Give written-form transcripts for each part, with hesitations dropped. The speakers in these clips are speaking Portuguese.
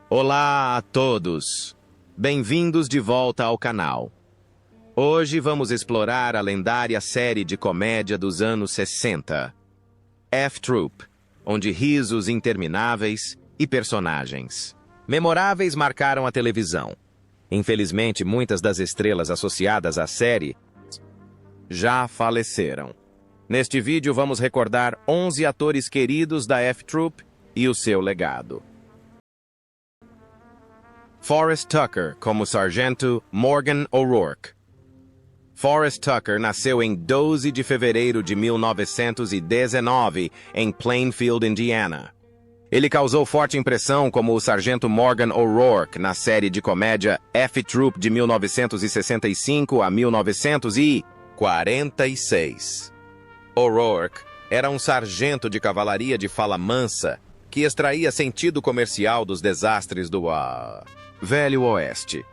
Olá a todos! Bem-vindos de volta ao canal. Hoje vamos explorar a lendária série de comédia dos anos 60, F-Troop, onde risos intermináveis e personagens memoráveis marcaram a televisão. Infelizmente, muitas das estrelas associadas à série já faleceram. Neste vídeo vamos recordar 11 atores queridos da F-Troop e o seu legado. Forrest Tucker como Sargento Morgan O'Rourke. Forrest Tucker nasceu em 12 de fevereiro de 1919 em Plainfield, Indiana. Ele causou forte impressão como o Sargento Morgan O'Rourke na série de comédia F-Troop de 1965 a 1946. O'Rourke era um sargento de cavalaria de fala mansa que extraía sentido comercial dos desastres do Velho Oeste.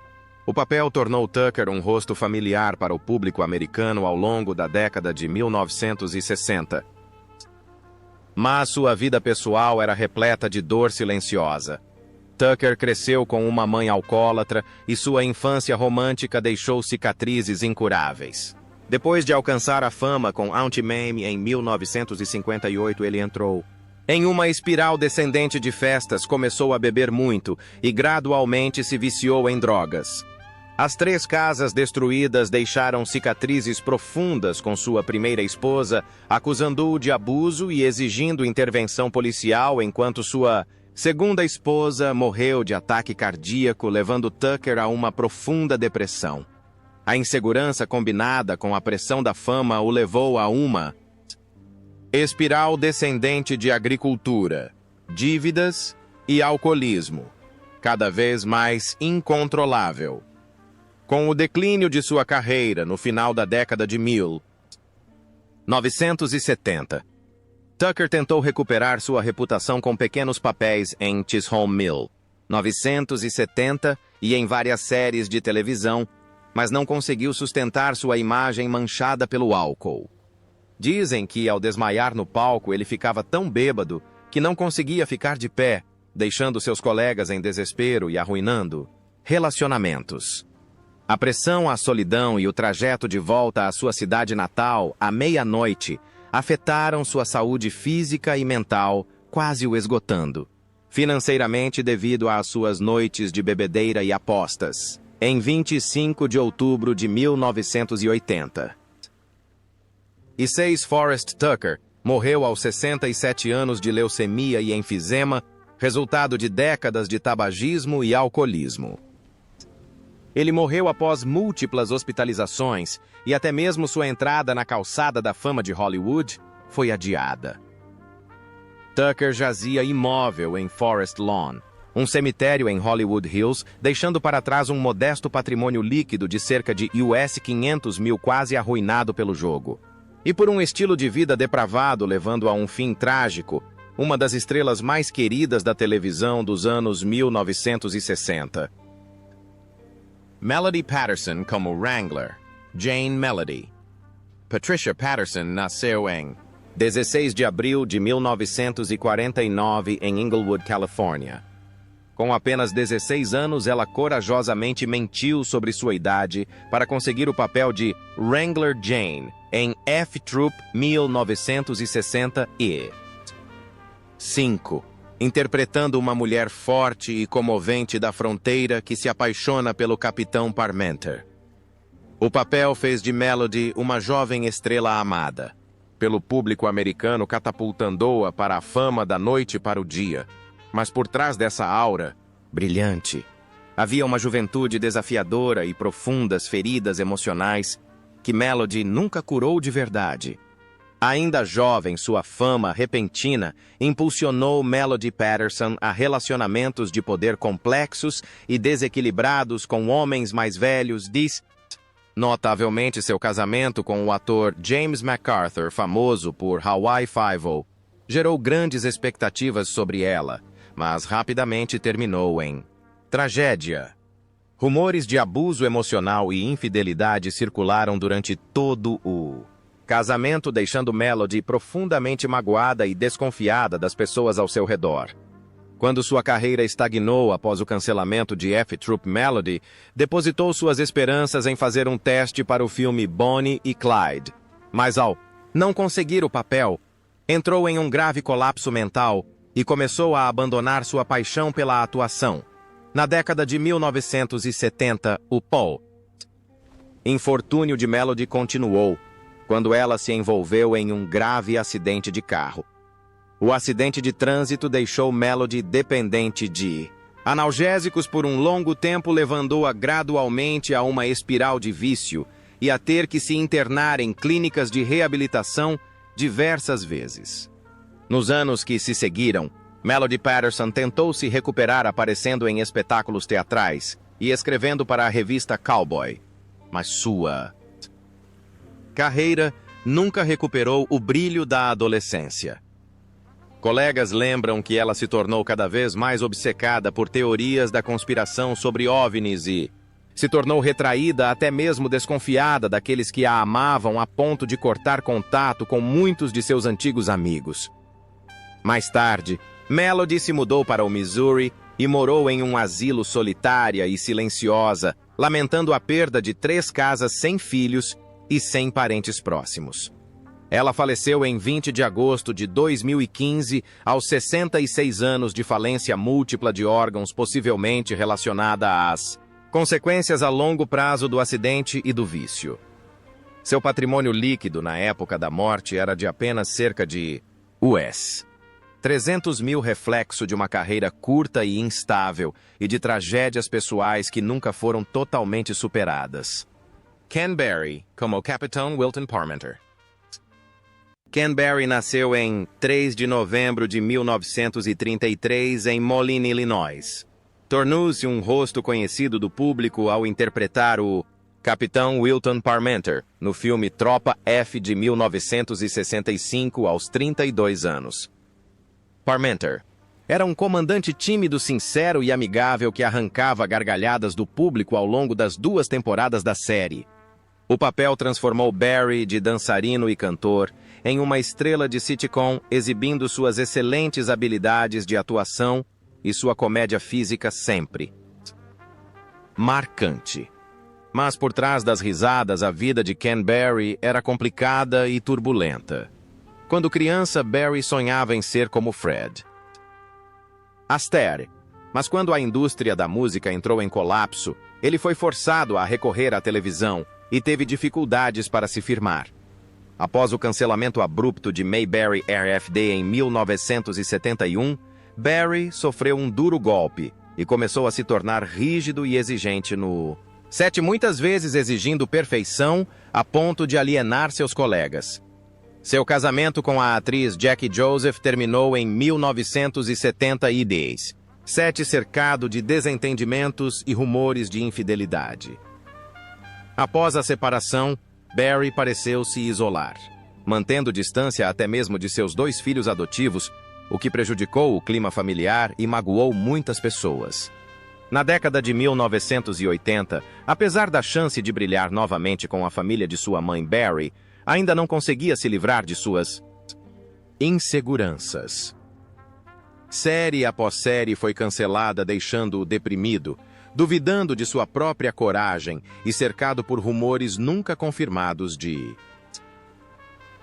O papel tornou Tucker um rosto familiar para o público americano ao longo da década de 1960. Mas sua vida pessoal era repleta de dor silenciosa. Tucker cresceu com uma mãe alcoólatra e sua infância romântica deixou cicatrizes incuráveis. Depois de alcançar a fama com Aunt Mamie em 1958, ele entrou em uma espiral descendente de festas, começou a beber muito e gradualmente se viciou em drogas. As 3 casas destruídas deixaram cicatrizes profundas com sua primeira esposa, acusando-o de abuso e exigindo intervenção policial, enquanto sua segunda esposa morreu de ataque cardíaco, levando Tucker a uma profunda depressão. A insegurança combinada com a pressão da fama o levou a uma espiral descendente de agricultura, dívidas e alcoolismo, cada vez mais incontrolável. Com o declínio de sua carreira no final da década de 1970, Tucker tentou recuperar sua reputação com pequenos papéis em Chisholm Mill, 1970 e em várias séries de televisão, mas não conseguiu sustentar sua imagem manchada pelo álcool. Dizem que, ao desmaiar no palco, ele ficava tão bêbado que não conseguia ficar de pé, deixando seus colegas em desespero e arruinando relacionamentos. A pressão, a solidão e o trajeto de volta à sua cidade natal, à meia-noite, afetaram sua saúde física e mental, quase o esgotando. Financeiramente, devido às suas noites de bebedeira e apostas. Em 25 de outubro de 1980. E 6 Forrest Tucker morreu aos 67 anos de leucemia e enfisema, resultado de décadas de tabagismo e alcoolismo. Ele morreu após múltiplas hospitalizações e até mesmo sua entrada na calçada da fama de Hollywood foi adiada. Tucker jazia imóvel em Forest Lawn, um cemitério em Hollywood Hills, deixando para trás um modesto patrimônio líquido de cerca de US 500 mil, quase arruinado pelo jogo. E por um estilo de vida depravado, levando a um fim trágico, uma das estrelas mais queridas da televisão dos anos 1960. Melody Patterson como Wrangler, Jane Melody. Patricia Patterson nasceu em 16 de abril de 1949 em Inglewood, Califórnia. Com apenas 16 anos, ela corajosamente mentiu sobre sua idade para conseguir o papel de Wrangler Jane em F-Troop 1965, interpretando uma mulher forte e comovente da fronteira que se apaixona pelo Capitão Parmenter. O papel fez de Melody uma jovem estrela amada pelo público americano, catapultando-a para a fama da noite para o dia. Mas por trás dessa aura brilhante, havia uma juventude desafiadora e profundas feridas emocionais que Melody nunca curou de verdade. Ainda jovem, sua fama repentina impulsionou Melody Patterson a relacionamentos de poder complexos e desequilibrados com homens mais velhos. Notavelmente, seu casamento com o ator James MacArthur, famoso por Hawaii Five-O, gerou grandes expectativas sobre ela, mas rapidamente terminou em tragédia. Rumores de abuso emocional e infidelidade circularam durante todo o casamento, deixando Melody profundamente magoada e desconfiada das pessoas ao seu redor. Quando sua carreira estagnou após o cancelamento de F Troop Melody, depositou suas esperanças em fazer um teste para o filme Bonnie e Clyde. Mas ao não conseguir o papel, entrou em um grave colapso mental e começou a abandonar sua paixão pela atuação. Na década de 1970, o infortúnio de Melody continuou, quando ela se envolveu em um grave acidente de carro. O acidente de trânsito deixou Melody dependente de analgésicos por um longo tempo, levando-a gradualmente a uma espiral de vício e a ter que se internar em clínicas de reabilitação diversas vezes. Nos anos que se seguiram, Melody Patterson tentou se recuperar aparecendo em espetáculos teatrais e escrevendo para a revista Cowboy, mas sua carreira nunca recuperou o brilho da adolescência. Colegas lembram que ela se tornou cada vez mais obcecada por teorias da conspiração sobre OVNIs e se tornou retraída, até mesmo desconfiada daqueles que a amavam a ponto de cortar contato com muitos de seus antigos amigos. Mais tarde, Melody se mudou para o Missouri e morou em um asilo solitária e silenciosa, lamentando a perda de 3 casas sem filhos e sem parentes próximos. Ela faleceu em 20 de agosto de 2015, aos 66 anos de falência múltipla de órgãos, possivelmente relacionada às consequências a longo prazo do acidente e do vício. Seu patrimônio líquido na época da morte era de apenas cerca de US 300 mil, reflexo de uma carreira curta e instável e de tragédias pessoais que nunca foram totalmente superadas. Ken Berry, como Capitão Wilton Parmenter. Ken Berry nasceu em 3 de novembro de 1933 em Moline, Illinois. Tornou-se um rosto conhecido do público ao interpretar o Capitão Wilton Parmenter no filme Tropa F de 1965 aos 32 anos. Parmenter era um comandante tímido, sincero e amigável que arrancava gargalhadas do público ao longo das 2 temporadas da série. O papel transformou Berry de dançarino e cantor em uma estrela de sitcom, exibindo suas excelentes habilidades de atuação e sua comédia física sempre marcante. Mas por trás das risadas, a vida de Ken Berry era complicada e turbulenta. Quando criança, Berry sonhava em ser como Fred Astaire, mas quando a indústria da música entrou em colapso, ele foi forçado a recorrer à televisão e teve dificuldades para se firmar. Após o cancelamento abrupto de Mayberry RFD em 1971, Berry sofreu um duro golpe e começou a se tornar rígido e exigente no set, muitas vezes exigindo perfeição a ponto de alienar seus colegas. Seu casamento com a atriz Jackie Joseph terminou em 1972, set cercado de desentendimentos e rumores de infidelidade. Após a separação, Berry pareceu se isolar, mantendo distância até mesmo de seus 2 filhos adotivos, o que prejudicou o clima familiar e magoou muitas pessoas. Na década de 1980, apesar da chance de brilhar novamente com a família de sua mãe, Berry ainda não conseguia se livrar de suas inseguranças. Série após série foi cancelada, deixando-o deprimido, duvidando de sua própria coragem e cercado por rumores nunca confirmados de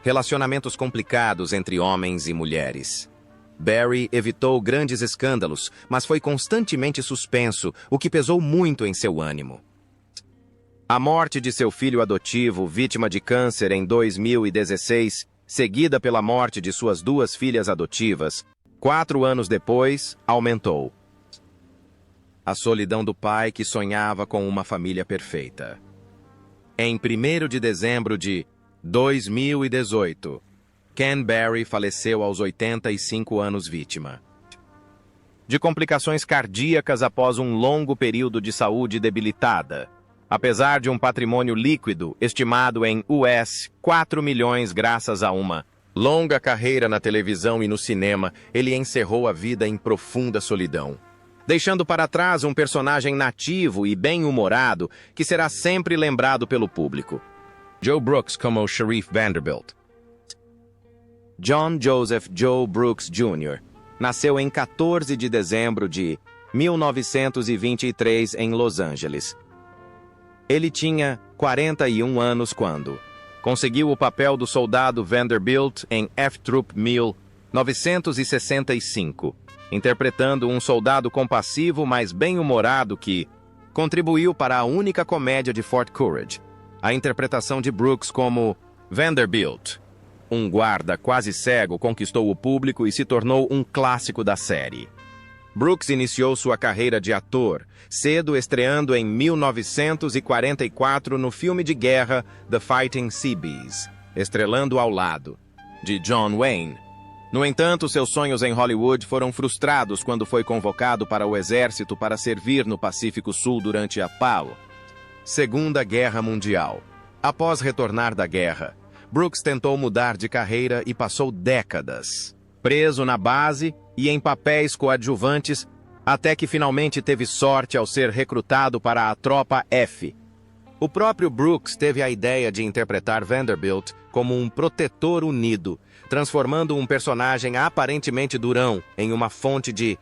relacionamentos complicados entre homens e mulheres. Berry evitou grandes escândalos, mas foi constantemente suspenso, o que pesou muito em seu ânimo. A morte de seu filho adotivo, vítima de câncer em 2016, seguida pela morte de suas 2 filhas adotivas, 4 anos depois, aumentou a solidão do pai que sonhava com uma família perfeita. Em 1º de dezembro de 2018, Ken Berry faleceu aos 85 anos, vítima de complicações cardíacas após um longo período de saúde debilitada. Apesar de um patrimônio líquido estimado em US 4 milhões graças a uma longa carreira na televisão e no cinema, ele encerrou a vida em profunda solidão, deixando para trás um personagem nativo e bem-humorado que será sempre lembrado pelo público. Joe Brooks como Sheriff Vanderbilt. John Joseph Joe Brooks Jr. nasceu em 14 de dezembro de 1923 em Los Angeles. Ele tinha 41 anos quando conseguiu o papel do soldado Vanderbilt em F Troop 1965, interpretando um soldado compassivo, mas bem-humorado que contribuiu para a única comédia de Fort Courage, a interpretação de Brooks como Vanderbilt. Um guarda quase cego conquistou o público e se tornou um clássico da série. Brooks iniciou sua carreira de ator, cedo estreando em 1944 no filme de guerra The Fighting Seabees, estrelando ao lado de John Wayne. No entanto, seus sonhos em Hollywood foram frustrados quando foi convocado para o exército para servir no Pacífico Sul durante a Segunda Guerra Mundial. Após retornar da guerra, Brooks tentou mudar de carreira e passou décadas preso na base e em papéis coadjuvantes, até que finalmente teve sorte ao ser recrutado para a Tropa F. O próprio Brooks teve a ideia de interpretar Vanderbilt como um protetor unido, transformando um personagem aparentemente durão em uma fonte de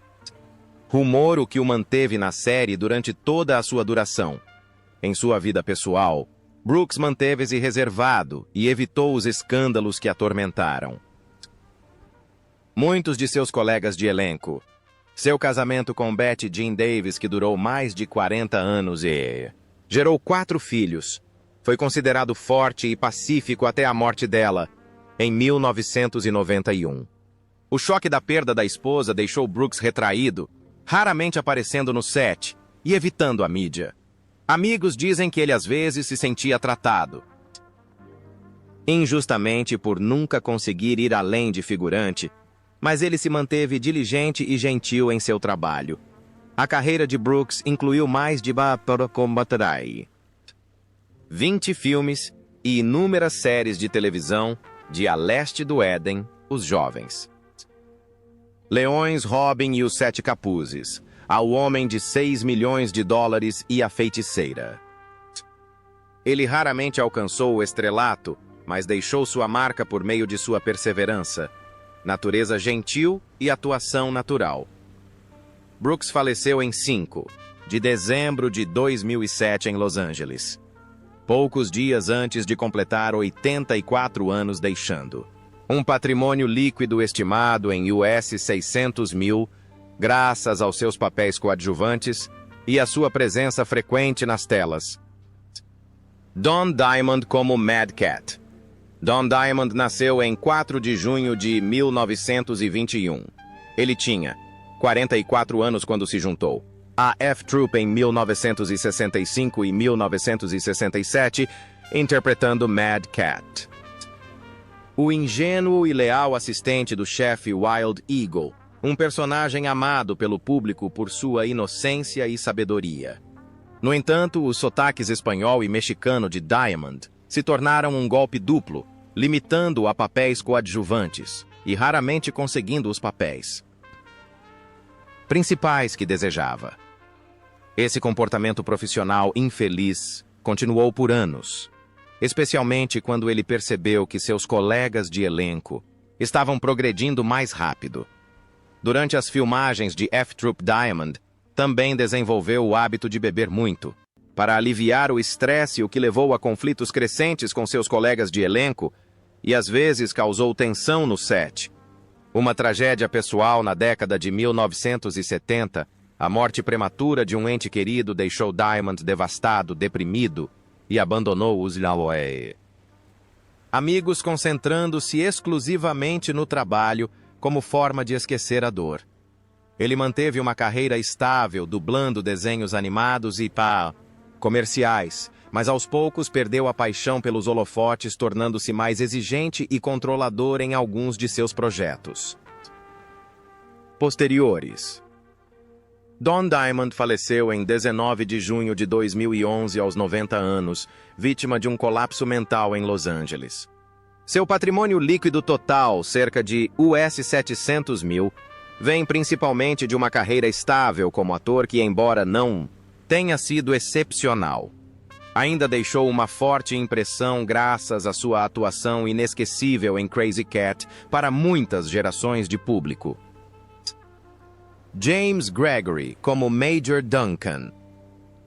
rumor, o que o manteve na série durante toda a sua duração. Em sua vida pessoal, Brooks manteve-se reservado e evitou os escândalos que atormentaram muitos de seus colegas de elenco. Seu casamento com Bette Jean Davis, que durou mais de 40 anos e gerou 4 filhos, foi considerado forte e pacífico até a morte dela, em 1991. O choque da perda da esposa deixou Brooks retraído, raramente aparecendo no set e evitando a mídia. Amigos dizem que ele às vezes se sentia tratado injustamente por nunca conseguir ir além de figurante, mas ele se manteve diligente e gentil em seu trabalho. A carreira de Brooks incluiu mais de 20 filmes e inúmeras séries de televisão, de A Leste do Éden, Os Jovens, Leões, Robin e os Sete Capuzes, Ao Homem de 6 milhões de dólares e A Feiticeira. Ele raramente alcançou o estrelato, mas deixou sua marca por meio de sua perseverança, natureza gentil e atuação natural. Brooks faleceu em 5 de dezembro de 2007 em Los Angeles, poucos dias antes de completar 84 anos, deixando um patrimônio líquido estimado em US 600 mil, graças aos seus papéis coadjuvantes e à sua presença frequente nas telas. Don Diamond como Mad Cat. Don Diamond nasceu em 4 de junho de 1921. Ele tinha 44 anos quando se juntou a F Troop em 1965 e 1967, interpretando Mad Cat, o ingênuo e leal assistente do chefe Wild Eagle, um personagem amado pelo público por sua inocência e sabedoria. No entanto, os sotaques espanhol e mexicano de Diamond se tornaram um golpe duplo, limitando-o a papéis coadjuvantes e raramente conseguindo os papéis principais que desejava. Esse comportamento profissional infeliz continuou por anos, especialmente quando ele percebeu que seus colegas de elenco estavam progredindo mais rápido. Durante as filmagens de F Troop, Diamond também desenvolveu o hábito de beber muito, para aliviar o estresse, o que levou a conflitos crescentes com seus colegas de elenco e às vezes causou tensão no set. Uma tragédia pessoal na década de 1970, a morte prematura de um ente querido deixou Diamond devastado, deprimido e abandonou os amigos, concentrando-se exclusivamente no trabalho como forma de esquecer a dor. Ele manteve uma carreira estável, dublando desenhos animados e comerciais, mas aos poucos perdeu a paixão pelos holofotes, tornando-se mais exigente e controlador em alguns de seus projetos posteriores. Don Diamond faleceu em 19 de junho de 2011 aos 90 anos, vítima de um colapso mental em Los Angeles. Seu patrimônio líquido total, cerca de US 700 mil, vem principalmente de uma carreira estável como ator que, embora não tenha sido excepcional, ainda deixou uma forte impressão graças à sua atuação inesquecível em Crazy Cat para muitas gerações de público. James Gregory como Major Duncan.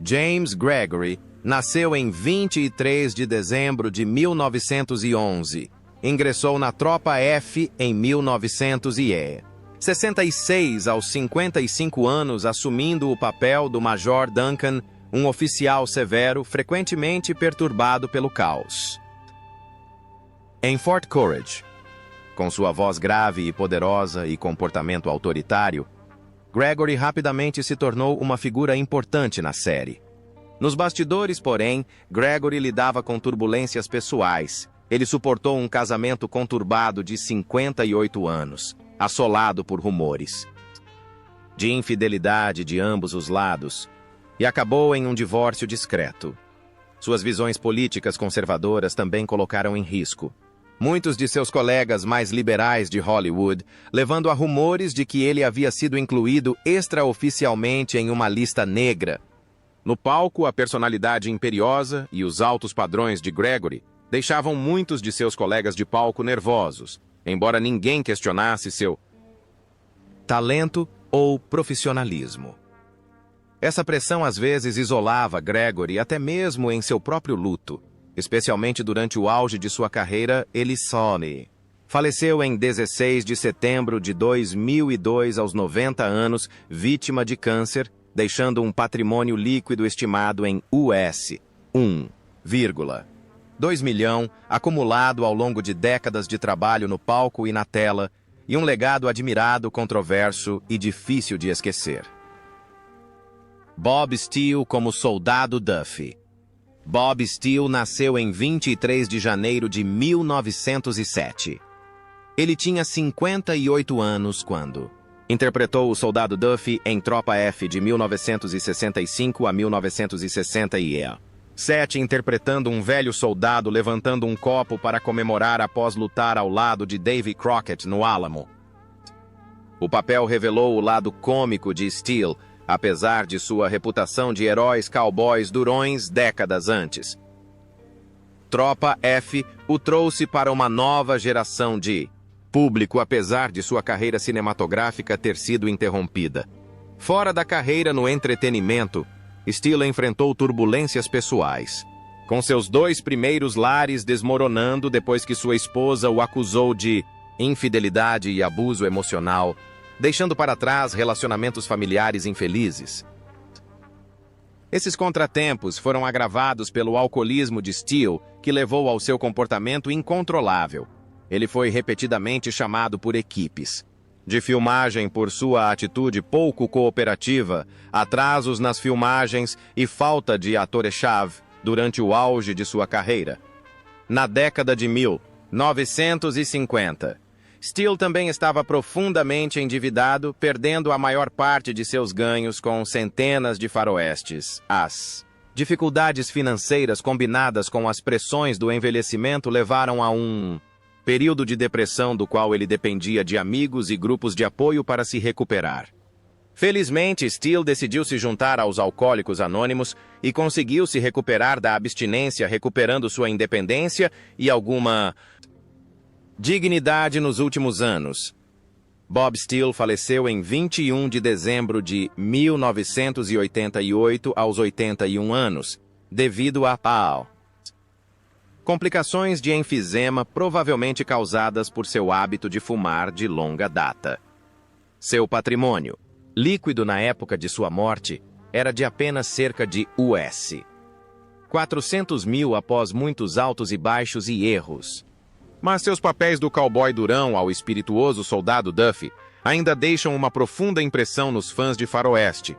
James Gregory nasceu em 23 de dezembro de 1911. Ingressou na Tropa F em 1966 aos 55 anos, assumindo o papel do Major Duncan, um oficial severo, frequentemente perturbado pelo caos. Em Fort Courage, com sua voz grave e poderosa e comportamento autoritário, Gregory rapidamente se tornou uma figura importante na série. Nos bastidores, porém, Gregory lidava com turbulências pessoais. Ele suportou um casamento conturbado de 58 anos, assolado por rumores de infidelidade de ambos os lados, e acabou em um divórcio discreto. Suas visões políticas conservadoras também colocaram em risco muitos de seus colegas mais liberais de Hollywood, levando a rumores de que ele havia sido incluído extraoficialmente em uma lista negra. No palco, a personalidade imperiosa e os altos padrões de Gregory deixavam muitos de seus colegas de palco nervosos, embora ninguém questionasse seu talento ou profissionalismo. Essa pressão às vezes isolava Gregory até mesmo em seu próprio luto, especialmente durante o auge de sua carreira. Ele faleceu em 16 de setembro de 2002 aos 90 anos, vítima de câncer, deixando um patrimônio líquido estimado em US 1,2 milhão, acumulado ao longo de décadas de trabalho no palco e na tela, e um legado admirado, controverso e difícil de esquecer. Bob Steele como Soldado Duffy. Bob Steele nasceu em 23 de janeiro de 1907. Ele tinha 58 anos quando interpretou o Soldado Duffy em Tropa F de 1965 a 1967, interpretando um velho soldado levantando um copo para comemorar após lutar ao lado de Davy Crockett no Alamo. O papel revelou o lado cômico de Steele, apesar de sua reputação de heróis cowboys durões décadas antes. Tropa F o trouxe para uma nova geração de público, apesar de sua carreira cinematográfica ter sido interrompida. Fora da carreira no entretenimento, Steele enfrentou turbulências pessoais, com seus 2 primeiros lares desmoronando depois que sua esposa o acusou de infidelidade e abuso emocional, deixando para trás relacionamentos familiares infelizes. Esses contratempos foram agravados pelo alcoolismo de Steele, que levou ao seu comportamento incontrolável. Ele foi repetidamente chamado por equipes de filmagem por sua atitude pouco cooperativa, atrasos nas filmagens e falta de ator-chave durante o auge de sua carreira. Na década de 1950, Steele também estava profundamente endividado, perdendo a maior parte de seus ganhos com centenas de faroestes. As dificuldades financeiras combinadas com as pressões do envelhecimento levaram a um período de depressão do qual ele dependia de amigos e grupos de apoio para se recuperar. Felizmente, Steele decidiu se juntar aos Alcoólicos Anônimos e conseguiu se recuperar da abstinência, recuperando sua independência e alguma dignidade nos últimos anos. Bob Steele faleceu em 21 de dezembro de 1988 aos 81 anos, devido a complicações de enfisema provavelmente causadas por seu hábito de fumar de longa data. Seu patrimônio líquido na época de sua morte era de apenas cerca de US 400 mil após muitos altos e baixos e erros. Mas seus papéis do cowboy durão ao espirituoso soldado Duffy ainda deixam uma profunda impressão nos fãs de faroeste.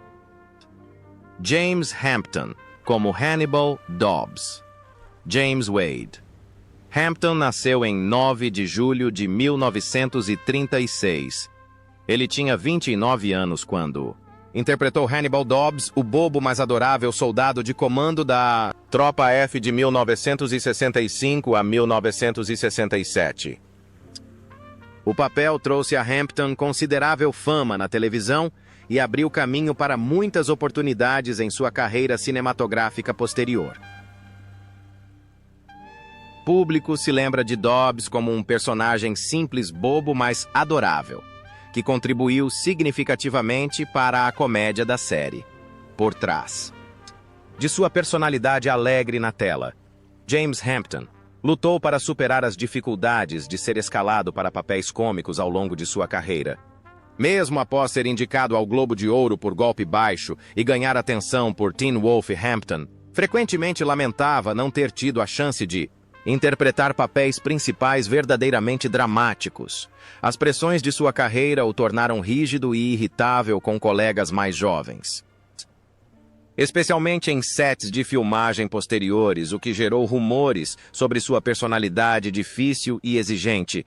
James Hampton, como Hannibal Dobbs. James Wade. Hampton nasceu em 9 de julho de 1936. Ele tinha 29 anos quando interpretou Hannibal Dobbs, o bobo mas adorável soldado de comando da Tropa F de 1965 a 1967. O papel trouxe a Hampton considerável fama na televisão e abriu caminho para muitas oportunidades em sua carreira cinematográfica posterior. O público se lembra de Dobbs como um personagem simples, bobo, mas adorável, que contribuiu significativamente para a comédia da série. Por trás de sua personalidade alegre na tela, James Hampton lutou para superar as dificuldades de ser escalado para papéis cômicos ao longo de sua carreira. Mesmo após ser indicado ao Globo de Ouro por Golpe Baixo e ganhar atenção por Teen Wolf, Hampton frequentemente lamentava não ter tido a chance de interpretar papéis principais verdadeiramente dramáticos. As pressões de sua carreira o tornaram rígido e irritável com colegas mais jovens, especialmente em sets de filmagem posteriores, o que gerou rumores sobre sua personalidade difícil e exigente.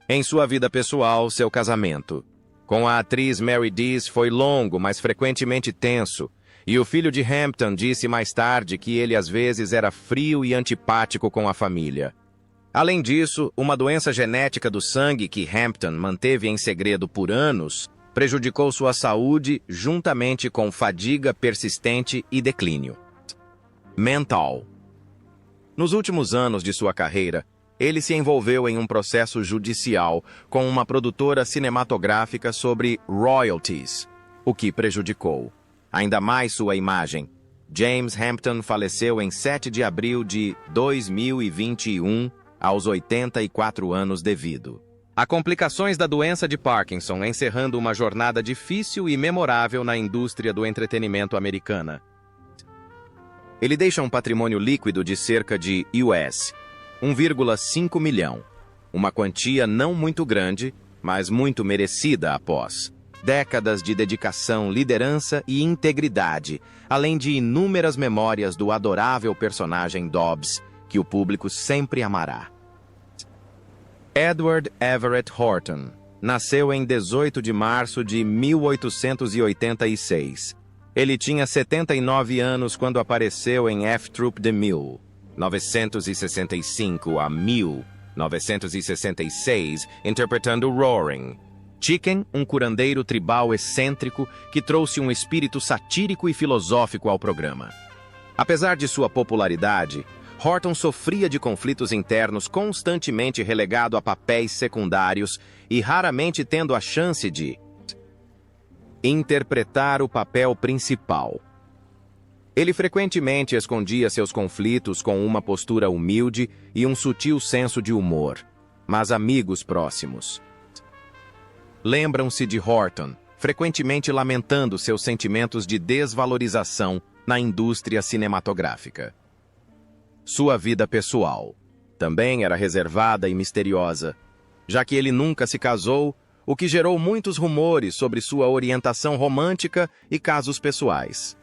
Em sua vida pessoal, seu casamento com a atriz Mary Dees foi longo, mas frequentemente tenso, e o filho de Hampton disse mais tarde que ele às vezes era frio e antipático com a família. Além disso, uma doença genética do sangue que Hampton manteve em segredo por anos prejudicou sua saúde juntamente com fadiga persistente e declínio mental. Nos últimos anos de sua carreira, ele se envolveu em um processo judicial com uma produtora cinematográfica sobre royalties, o que prejudicou ainda mais sua imagem. James Hampton faleceu em 7 de abril de 2021, aos 84 anos devido a complicações da doença de Parkinson, encerrando uma jornada difícil e memorável na indústria do entretenimento americana. Ele deixa um patrimônio líquido de cerca de US 1,5 milhão, uma quantia não muito grande, mas muito merecida após décadas de dedicação, liderança e integridade, além de inúmeras memórias do adorável personagem Dobbs, que o público sempre amará. Edward Everett Horton nasceu em 18 de março de 1886. Ele tinha 79 anos quando apareceu em F Troop de 1965 a 1966, interpretando Roaring Chicken, um curandeiro tribal excêntrico que trouxe um espírito satírico e filosófico ao programa. Apesar de sua popularidade, Horton sofria de conflitos internos, constantemente relegado a papéis secundários e raramente tendo a chance de interpretar o papel principal. Ele frequentemente escondia seus conflitos com uma postura humilde e um sutil senso de humor, mas amigos próximos lembram-se de Horton, frequentemente lamentando seus sentimentos de desvalorização na indústria cinematográfica. Sua vida pessoal também era reservada e misteriosa, já que ele nunca se casou, o que gerou muitos rumores sobre sua orientação romântica e casos pessoais.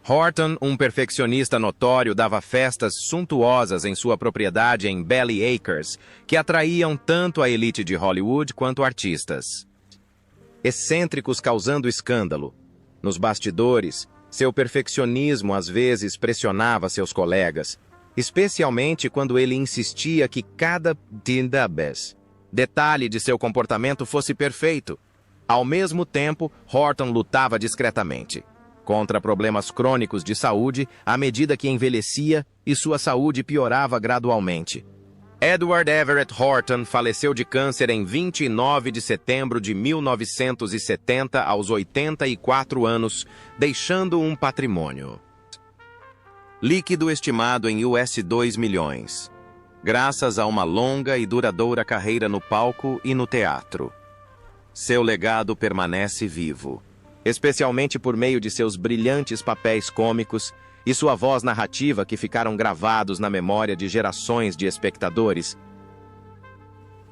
Horton, um perfeccionista notório, dava festas suntuosas em sua propriedade em Belly Acres, que atraíam tanto a elite de Hollywood quanto artistas excêntricos causando escândalo. Nos bastidores, seu perfeccionismo às vezes pressionava seus colegas, especialmente quando ele insistia que cada detalhe de seu comportamento fosse perfeito. Ao mesmo tempo, Horton lutava discretamente contra problemas crônicos de saúde à medida que envelhecia e sua saúde piorava gradualmente. Edward Everett Horton faleceu de câncer em 29 de setembro de 1970, aos 84 anos, deixando um patrimônio líquido estimado em US 2 milhões, graças a uma longa e duradoura carreira no palco e no teatro. Seu legado permanece vivo, especialmente por meio de seus brilhantes papéis cômicos e sua voz narrativa que ficaram gravados na memória de gerações de espectadores.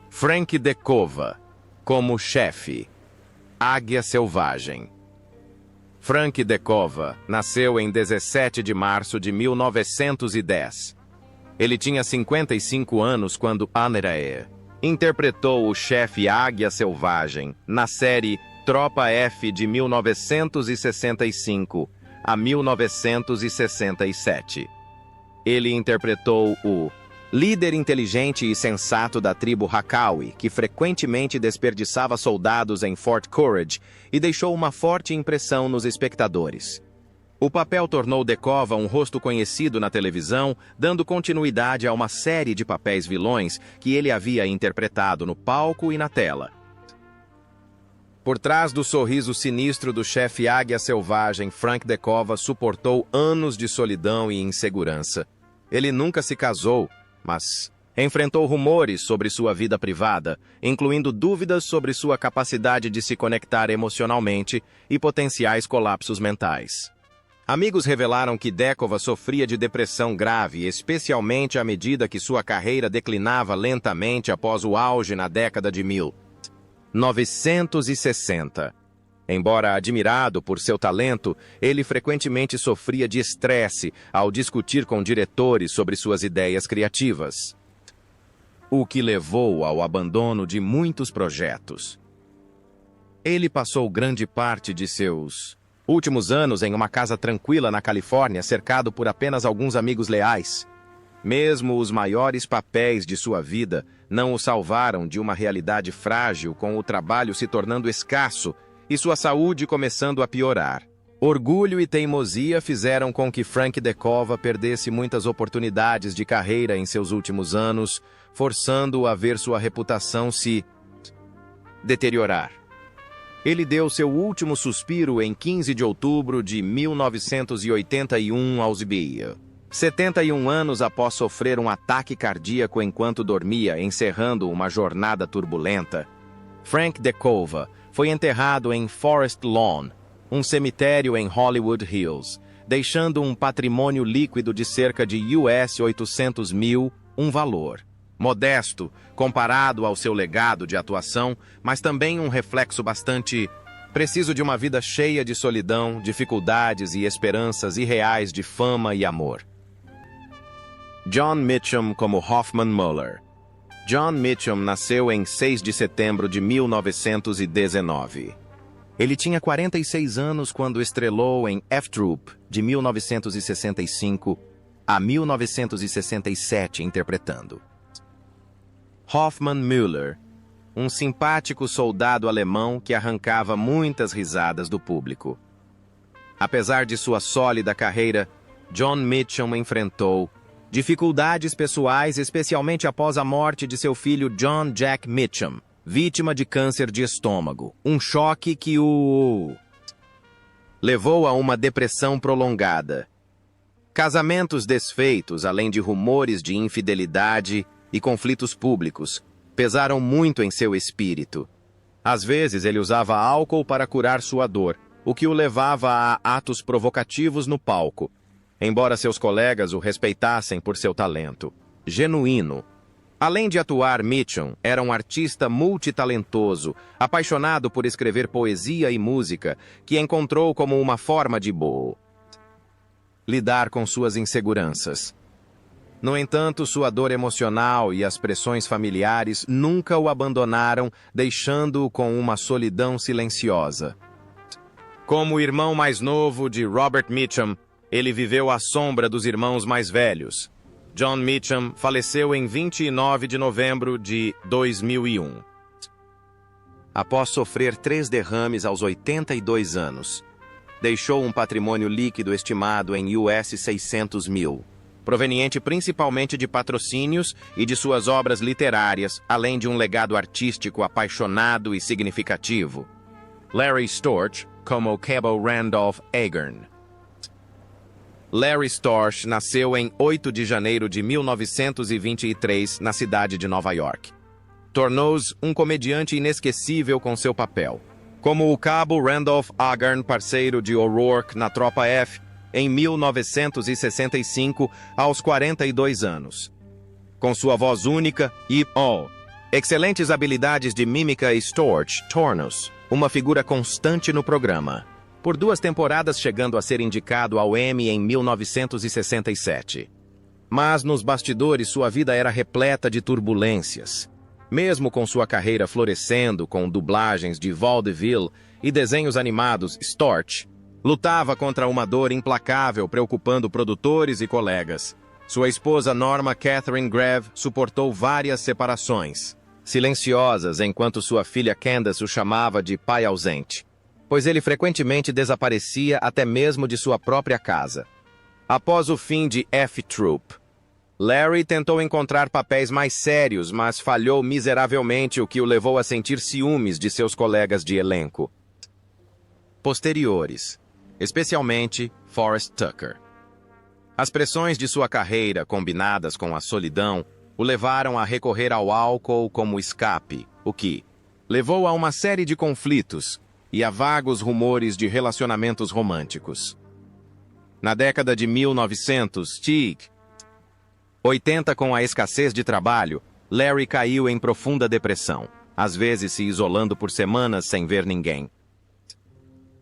Frank Decova, como chefe, Águia Selvagem. Frank Decova nasceu em 17 de março de 1910. Ele tinha 55 anos quando Anerae interpretou o chefe Águia Selvagem na série Tropa F de 1965 a 1967. Ele interpretou o líder inteligente e sensato da tribo Hakawi, que frequentemente desperdiçava soldados em Fort Courage e deixou uma forte impressão nos espectadores. O papel tornou Decova um rosto conhecido na televisão, dando continuidade a uma série de papéis vilões que ele havia interpretado no palco e na tela. Por trás do sorriso sinistro do chefe Águia Selvagem, Frank DeCova suportou anos de solidão e insegurança. Ele nunca se casou, mas enfrentou rumores sobre sua vida privada, incluindo dúvidas sobre sua capacidade de se conectar emocionalmente e potenciais colapsos mentais. Amigos revelaram que DeCova sofria de depressão grave, especialmente à medida que sua carreira declinava lentamente após o auge na década de 1960. Embora admirado por seu talento, ele frequentemente sofria de estresse ao discutir com diretores sobre suas ideias criativas, o que levou ao abandono de muitos projetos. Ele passou grande parte de seus últimos anos em uma casa tranquila na Califórnia, cercado por apenas alguns amigos leais. Mesmo os maiores papéis de sua vida não o salvaram de uma realidade frágil, com o trabalho se tornando escasso e sua saúde começando a piorar. Orgulho e teimosia fizeram com que Frank DeCova perdesse muitas oportunidades de carreira em seus últimos anos, forçando-o a ver sua reputação se deteriorar. Ele deu seu último suspiro em 15 de outubro de 1981 aos 71 anos após sofrer um ataque cardíaco enquanto dormia, encerrando uma jornada turbulenta. Frank DeCova foi enterrado em Forest Lawn, um cemitério em Hollywood Hills, deixando um patrimônio líquido de cerca de US 800 mil, um valor modesto comparado ao seu legado de atuação, mas também um reflexo bastante preciso de uma vida cheia de solidão, dificuldades e esperanças irreais de fama e amor. John Mitchum como Hoffman Muller. John Mitchum nasceu em 6 de setembro de 1919. Ele tinha 46 anos quando estrelou em F-Troop, de 1965 a 1967, interpretando Hoffman Müller, um simpático soldado alemão que arrancava muitas risadas do público. Apesar de sua sólida carreira, John Mitchum enfrentou dificuldades pessoais, especialmente após a morte de seu filho John Jack Mitchum, vítima de câncer de estômago, um choque que o levou a uma depressão prolongada. Casamentos desfeitos, além de rumores de infidelidade e conflitos públicos, pesaram muito em seu espírito. Às vezes ele usava álcool para curar sua dor, o que o levava a atos provocativos no palco, embora seus colegas o respeitassem por seu talento genuíno. Além de atuar, Mitchum era um artista multitalentoso, apaixonado por escrever poesia e música, que encontrou como uma forma de lidar com suas inseguranças. No entanto, sua dor emocional e as pressões familiares nunca o abandonaram, deixando-o com uma solidão silenciosa. Como o irmão mais novo de Robert Mitchum, ele viveu à sombra dos irmãos mais velhos. John Mitchum faleceu em 29 de novembro de 2001. Após sofrer 3 derrames aos 82 anos, deixou um patrimônio líquido estimado em US 600 mil, proveniente principalmente de patrocínios e de suas obras literárias, além de um legado artístico apaixonado e significativo. Larry Storch, como Cabo Randolph Agern. Larry Storch nasceu em 8 de janeiro de 1923 na cidade de Nova York. Tornou-se um comediante inesquecível com seu papel, como o Cabo Randolph Agern, parceiro de O'Rourke na Tropa F, em 1965, aos 42 anos. Com sua voz única e excelentes habilidades de mímica, Storch tornou-se uma figura constante no programa, por 2 temporadas, chegando a ser indicado ao Emmy em 1967. Mas nos bastidores sua vida era repleta de turbulências. Mesmo com sua carreira florescendo com dublagens de vaudeville e desenhos animados, Storch lutava contra uma dor implacável, preocupando produtores e colegas. Sua esposa Norma Catherine Greve suportou várias separações, silenciosas, enquanto sua filha Candace o chamava de pai ausente, pois ele frequentemente desaparecia até mesmo de sua própria casa. Após o fim de F-Troop, Larry tentou encontrar papéis mais sérios, mas falhou miseravelmente, o que o levou a sentir ciúmes de seus colegas de elenco posteriores, especialmente Forrest Tucker. As pressões de sua carreira, combinadas com a solidão, o levaram a recorrer ao álcool como escape, o que levou a uma série de conflitos e a vagos rumores de relacionamentos românticos. Na década de 1980, com a escassez de trabalho, Larry caiu em profunda depressão, às vezes se isolando por semanas sem ver ninguém.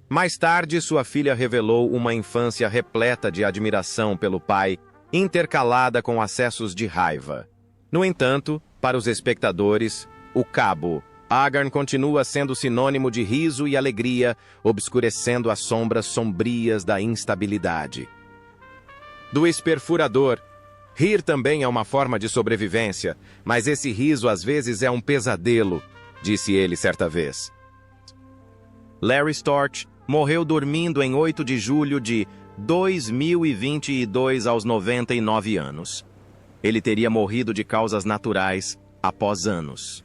Mais tarde, sua filha revelou uma infância repleta de admiração pelo pai, intercalada com acessos de raiva. No entanto, para os espectadores, o cabo Agarn continua sendo sinônimo de riso e alegria, obscurecendo as sombras sombrias da instabilidade. Do ex-perfurador, rir também é uma forma de sobrevivência, mas esse riso às vezes é um pesadelo, disse ele certa vez. Larry Storch morreu dormindo em 8 de julho de 2022 aos 99 anos. Ele teria morrido de causas naturais após anos,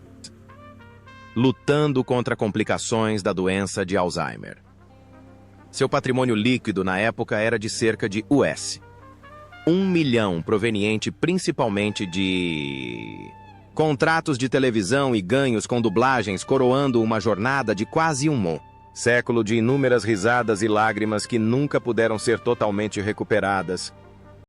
lutando contra complicações da doença de Alzheimer. Seu patrimônio líquido na época era de cerca de US 1 milhão, proveniente principalmente de contratos de televisão e ganhos com dublagens, coroando uma jornada de quase um século de inúmeras risadas e lágrimas que nunca puderam ser totalmente recuperadas.